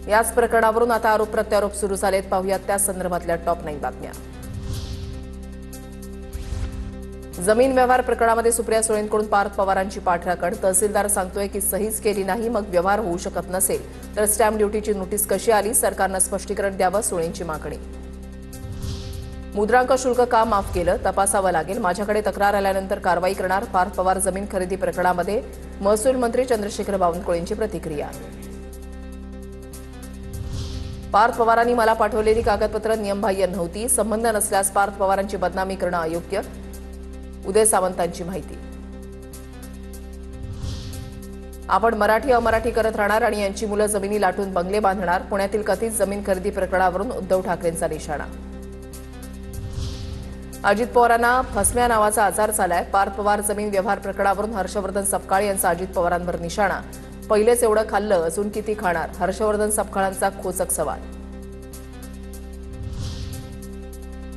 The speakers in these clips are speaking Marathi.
याच प्रकरणावरून आता आरोप प्रत्यारोप सुरू झालेत. पाहुयात त्या संदर्भातल्या टॉप 9 बातम्या. जमीन व्यवहार प्रकरणामध्ये सुप्रिया सुळेंकडून पार्थ पवारांची पाठराखण. तहसीलदार सांगतोय की सहीच केली नाही, मग व्यवहार होऊ शकत नसेल तर स्टॅम्प ड्युटीची नोटीस कशी आली? सरकारनं स्पष्टीकरण द्यावं, सुळेंची मागणी. मुद्रांक शुल्क का माफ केलं? तपासावं लागेल. माझ्याकडे तक्रार आल्यानंतर कारवाई करणार. पार्थ पवार जमीन खरेदी प्रकरणामध्ये महसूल मंत्री चंद्रशेखर बावनकुळेंची प्रतिक्रिया. पार्थ पवारांनी मला पाठवलेली कागदपत्र नियमबाह्य नव्हती. संबंध नसल्यास पार्थ पवारांची बदनामी करणं अयोग्य. उदय सावंतांची माहिती. आपण मराठी अमराठी करत राहणार आणि यांची मुलं जमिनी लाटून बंगले बांधणार. पुण्यातील कथित जमीन खरेदी प्रकरणावरून उद्धव ठाकरेंचा निशाणा. अजित पवारांना फसम्या नावाचा आजार झालाय. पार्थ पवार जमीन व्यवहार प्रकरणावरून हर्षवर्धन सपकाळ यांचा अजित पवारांवर निशाणा. पहिलेच एवढं खाल्लं, अजून किती खाणार? हर्षवर्धन सपकाळांचा खोचक सवाल.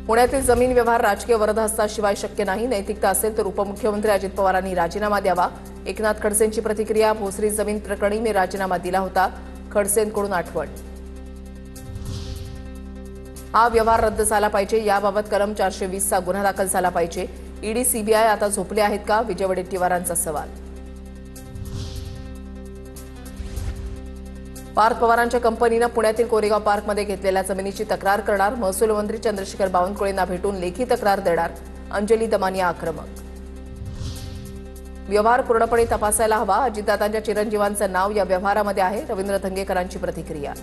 पुण्यातील जमीन व्यवहार राजकीय वरदहस्ताशिवाय शक्य नाही. नैतिकता असेल तर उपमुख्यमंत्री अजित पवारांनी राजीनामा द्यावा. एकनाथ खडसेंची प्रतिक्रिया. भोसरी जमीन प्रकरणी मी राजीनामा दिला होता. खडसेंकडून आठवण. हा व्यवहार रद्द झाला पाहिजे. याबाबत कलम 420चा गुन्हा दाखल झाला पाहिजे. ईडी सीबीआय आता झोपले आहेत का? विजय वडेट्टीवारांचा सवाल. पार्थ पवारांच्या कंपनीनं पुण्यातील कोरेगाव पार्कमध्ये घेतलेल्या जमिनीची तक्रार करणार. महसूल मंत्री चंद्रशेखर बावनकुळेंना भेटून लेखी तक्रार देणार. अंजली दमानिया आक्रमक. व्यवहार पूर्णपणे तपासायला हवा. अजितदादांच्या चिरंजीवांचं नाव या व्यवहारामध्ये आहे. रवींद्र धंगेकरांची प्रतिक्रिया.